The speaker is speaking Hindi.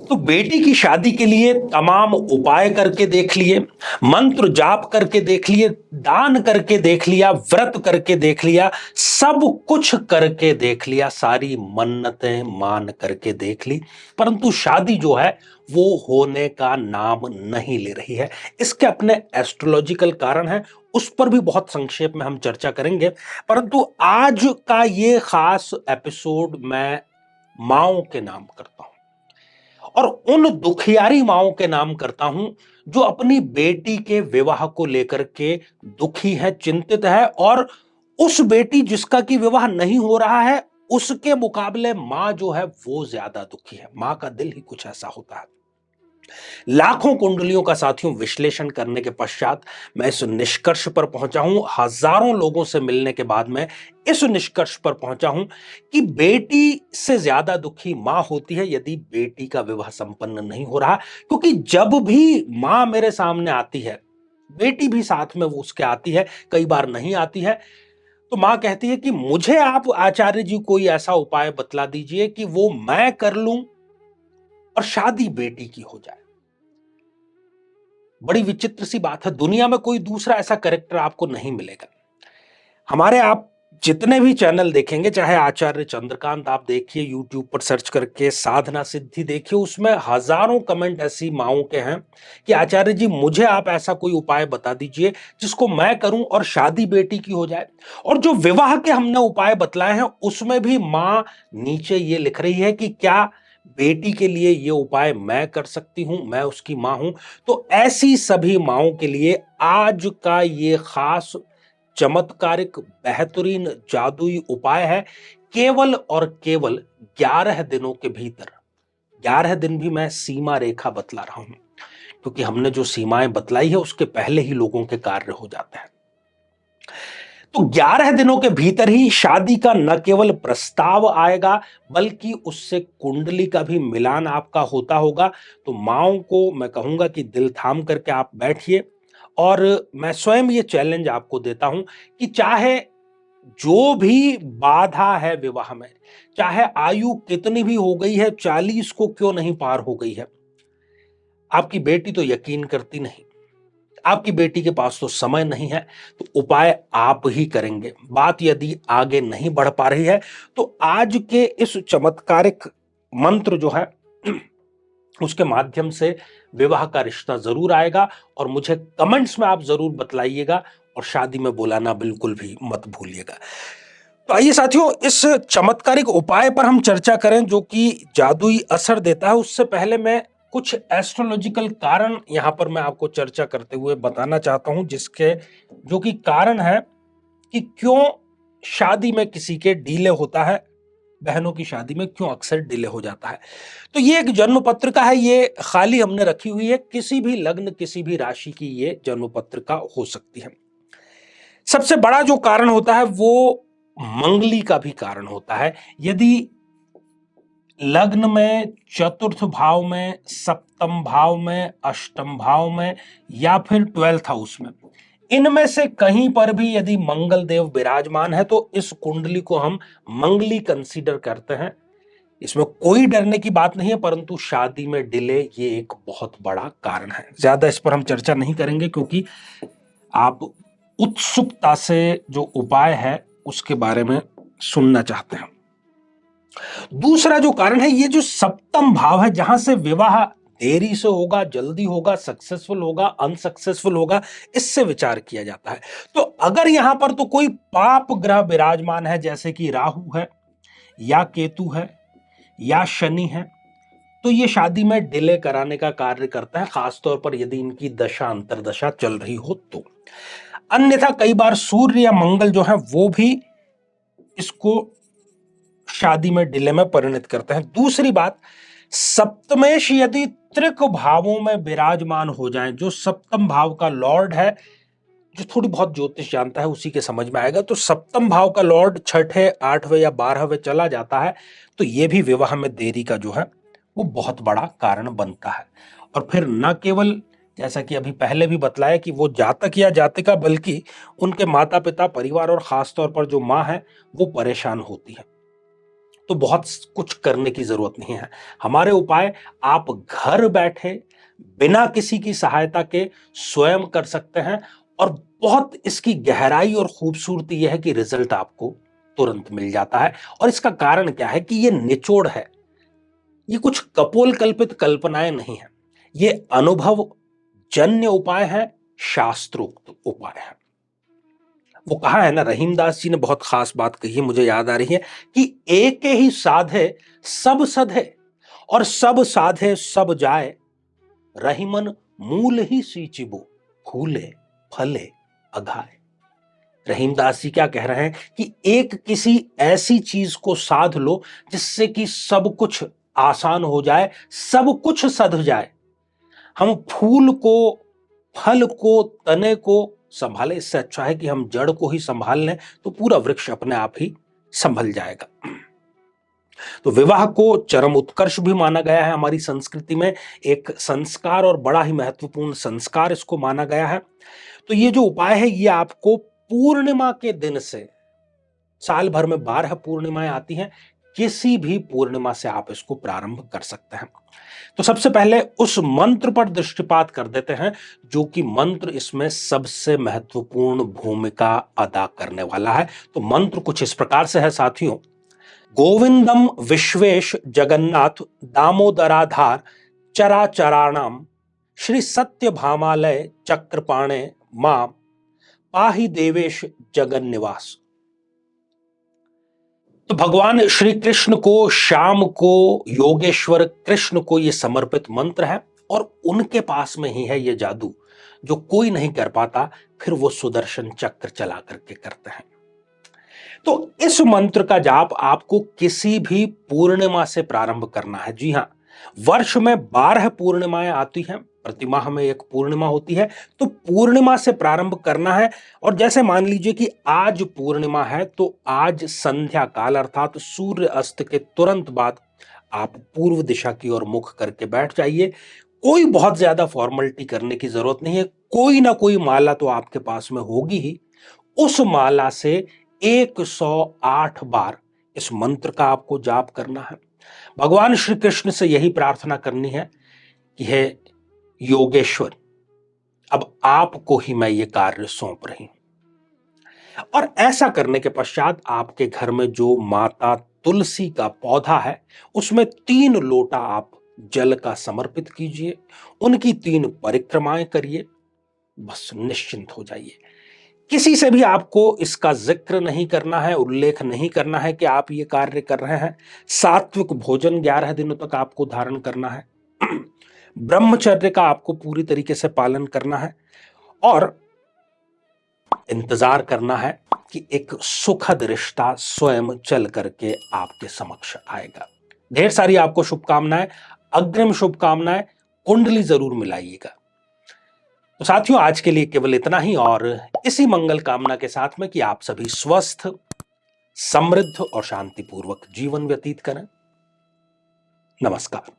तो बेटी की शादी के लिए तमाम उपाय करके देख लिए, मंत्र जाप करके देख लिए, दान करके देख लिया, व्रत करके देख लिया, सब कुछ करके देख लिया, सारी मन्नतें मान करके देख ली, परंतु शादी जो है वो होने का नाम नहीं ले रही है। इसके अपने एस्ट्रोलॉजिकल कारण है, उस पर भी बहुत संक्षेप में हम चर्चा करेंगे। परंतु आज का ये खास एपिसोड मैं माओ के नाम करता हूं, और उन दुखियारी माओं के नाम करता हूं जो अपनी बेटी के विवाह को लेकर के दुखी है, चिंतित है, और उस बेटी जिसका कि विवाह नहीं हो रहा है उसके मुकाबले मां जो है वो ज्यादा दुखी है। मां का दिल ही कुछ ऐसा होता है। लाखों कुंडलियों का साथियों विश्लेषण करने के पश्चात मैं इस निष्कर्ष पर पहुंचा हूं, हजारों लोगों से मिलने के बाद मैं इस निष्कर्ष पर पहुंचा हूं कि बेटी से ज्यादा दुखी मां होती है यदि बेटी का विवाह संपन्न नहीं हो रहा। क्योंकि जब भी मां मेरे सामने आती है, बेटी भी साथ में वो उसके आती है, कई बार नहीं आती है, तो मां कहती है कि मुझे आप आचार्य जी कोई ऐसा उपाय बतला दीजिए कि वो मैं कर लूं और शादी बेटी की हो जाए। बड़ी विचित्र सी बात है, दुनिया में कोई दूसरा ऐसा कैरेक्टर आपको नहीं मिलेगा। हमारे आप जितने भी चैनल देखेंगे, चाहे आचार्य चंद्रकांत आप देखिए, यूट्यूब पर सर्च करके साधना सिद्धि देखिए, उसमें हजारों कमेंट ऐसी माओं के हैं कि आचार्य जी मुझे आप ऐसा कोई उपाय बता दीजिए जिसको मैं करूं और शादी बेटी की हो जाए। और जो विवाह के हमने उपाय बतलाए हैं उसमें भी मां नीचे ये लिख रही है कि क्या बेटी के लिए ये उपाय मैं कर सकती हूं, मैं उसकी मां हूं। तो ऐसी सभी माओं के लिए आज का ये खास चमत्कारिक बेहतरीन जादुई उपाय है। केवल और केवल 11 दिनों के भीतर, 11 दिन भी मैं सीमा रेखा बतला रहा हूं क्योंकि हमने जो सीमाएं बतलाई है उसके पहले ही लोगों के कार्य हो जाते हैं। तो 11 दिनों के भीतर ही शादी का न केवल प्रस्ताव आएगा बल्कि उससे कुंडली का भी मिलान आपका होता होगा। तो माओं को मैं कहूंगा कि दिल थाम करके आप बैठिए, और मैं स्वयं ये चैलेंज आपको देता हूं कि चाहे जो भी बाधा है विवाह में, चाहे आयु कितनी भी हो गई है, 40 को क्यों नहीं पार हो गई है, आपकी बेटी तो यकीन करती नहीं, आपकी बेटी के पास तो समय नहीं है, तो उपाय आप ही करेंगे। बात यदि आगे नहीं बढ़ पा रही है तो आज के इस चमत्कारिक मंत्र जो है उसके माध्यम से विवाह का रिश्ता जरूर आएगा, और मुझे कमेंट्स में आप जरूर बतलाइएगा, और शादी में बुलाना बिल्कुल भी मत भूलिएगा। तो आइए साथियों, इस चमत्कारिक उपाय पर हम चर्चा करें जो कि जादुई असर देता है। उससे पहले मैं कुछ एस्ट्रोलॉजिकल कारण यहां पर मैं आपको चर्चा करते हुए बताना चाहता हूं, जिसके जो कि कारण है कि क्यों शादी में किसी के डिले होता है, बहनों की शादी में क्यों अक्सर डिले हो जाता है। तो ये एक जन्म पत्रिका है, ये खाली हमने रखी हुई है, किसी भी लग्न किसी भी राशि की ये जन्म पत्रिका हो सकती है। सबसे बड़ा जो कारण होता है वो मंगली का भी कारण होता है। यदि लग्न में, चतुर्थ भाव में, सप्तम भाव में, अष्टम भाव में, या फिर 12th हाउस में, इनमें से कहीं पर भी यदि मंगल देव विराजमान है तो इस कुंडली को हम मंगली कंसीडर करते हैं। इसमें कोई डरने की बात नहीं है, परंतु शादी में डिले ये एक बहुत बड़ा कारण है। ज्यादा इस पर हम चर्चा नहीं करेंगे क्योंकि आप उत्सुकता से जो उपाय है उसके बारे में सुनना चाहते हैं। दूसरा जो कारण है, ये जो सप्तम भाव है जहां से विवाह देरी से होगा, जल्दी होगा, सक्सेसफुल होगा, अनसक्सेसफुल होगा, इससे विचार किया जाता है। तो अगर यहां पर तो कोई पाप ग्रह विराजमान है, जैसे कि राहु है या केतु है या शनि है, तो ये शादी में डिले कराने का कार्य करता है, खासतौर पर यदि इनकी दशा अंतरदशा चल रही हो तो। अन्यथा कई बार सूर्य या मंगल जो है वो भी इसको शादी में डिले में परिणत करते हैं। दूसरी बात, सप्तमेश यदि त्रिक भावों में विराजमान हो जाए, जो सप्तम भाव का लॉर्ड है, जो थोड़ी बहुत ज्योतिष जानता है उसी के समझ में आएगा, तो सप्तम भाव का लॉर्ड छठे, 8वें या 12वें चला जाता है तो यह भी विवाह में देरी का जो है वो बहुत बड़ा कारण बनता है। और फिर न केवल जैसा कि अभी पहले भी बतलाया कि वो जातक या जातिका, बल्कि उनके माता पिता, परिवार और खास तौर पर जो मां है वो परेशान होती है। तो बहुत कुछ करने की जरूरत नहीं है। हमारे उपाय आप घर बैठे बिना किसी की सहायता के स्वयं कर सकते हैं, और बहुत इसकी गहराई और खूबसूरती यह है कि रिजल्ट आपको तुरंत मिल जाता है। और इसका कारण क्या है कि ये निचोड़ है, ये कुछ कपोल कल्पित कल्पनाएं नहीं है, ये अनुभव जन्य उपाय है, शास्त्रोक्त उपाय है। वो कहा है ना, रहीमदास जी ने बहुत खास बात कही है, मुझे याद आ रही है कि एक ही साधे सब सधे, और सब साधे सब जाए, रहीमन मूल ही सींचिबो, फूले फले अघाए। रहीमदास जी क्या कह रहे हैं कि एक किसी ऐसी चीज को साध लो जिससे कि सब कुछ आसान हो जाए, सब कुछ सध जाए। हम फूल को, फल को, तने को संभाले, इससे अच्छा है कि हम जड़ को ही संभाल लें, तो पूरा वृक्ष अपने आप ही संभल जाएगा। तो विवाह को चरम उत्कर्ष भी माना गया है हमारी संस्कृति में, एक संस्कार और बड़ा ही महत्वपूर्ण संस्कार इसको माना गया है। तो ये जो उपाय है ये आपको पूर्णिमा के दिन से, साल भर में 12 पूर्णिमाएं आती हैं, किसी भी पूर्णिमा से आप इसको प्रारंभ कर सकते हैं। तो सबसे पहले उस मंत्र पर दृष्टिपात कर देते हैं जो कि मंत्र इसमें सबसे महत्वपूर्ण भूमिका अदा करने वाला है। तो मंत्र कुछ इस प्रकार से है साथियों, गोविंदम विश्वेश जगन्नाथ दामोदराधार चराचराणाम श्री सत्य भामालय चक्रपाणे मां पाहि देवेश जगन निवास। तो भगवान श्री कृष्ण को, श्याम को, योगेश्वर कृष्ण को यह समर्पित मंत्र है, और उनके पास में ही है यह जादू जो कोई नहीं कर पाता, फिर वो सुदर्शन चक्र चला करके करते हैं। तो इस मंत्र का जाप आपको किसी भी पूर्णिमा से प्रारंभ करना है। जी हां, वर्ष में 12 पूर्णिमाएं आती हैं, प्रति माह में एक पूर्णिमा होती है, तो पूर्णिमा से प्रारंभ करना है। और जैसे मान लीजिए कि आज पूर्णिमा है, तो आज संध्या काल अर्थात सूर्य अस्त के तुरंत बाद आप पूर्व दिशा की ओर मुख करके बैठ जाइए। कोई बहुत ज्यादा फॉर्मेलिटी करने की जरूरत नहीं है, कोई ना कोई माला तो आपके पास में होगी ही। उस माला से 108 बार इस मंत्र का आपको जाप करना है। भगवान श्री कृष्ण से यही प्रार्थना करनी है कि हे योगेश्वर, अब आपको ही मैं ये कार्य सौंप रही हूं। और ऐसा करने के पश्चात आपके घर में जो माता तुलसी का पौधा है, उसमें 3 लोटा आप जल का समर्पित कीजिए, उनकी 3 परिक्रमाएं करिए, बस निश्चिंत हो जाइए। किसी से भी आपको इसका जिक्र नहीं करना है, उल्लेख नहीं करना है कि आप ये कार्य कर रहे हैं। सात्विक भोजन 11 दिनों तक आपको धारण करना है। ब्रह्मचर्य का आपको पूरी तरीके से पालन करना है, और इंतजार करना है कि एक सुखद रिश्ता स्वयं चल करके आपके समक्ष आएगा। ढेर सारी आपको शुभकामनाएं, अग्रिम शुभकामनाएं, कुंडली जरूर मिलाइएगा। तो साथियों, आज के लिए केवल इतना ही, और इसी मंगल कामना के साथ में कि आप सभी स्वस्थ, समृद्ध और शांतिपूर्वक जीवन व्यतीत करें। नमस्कार।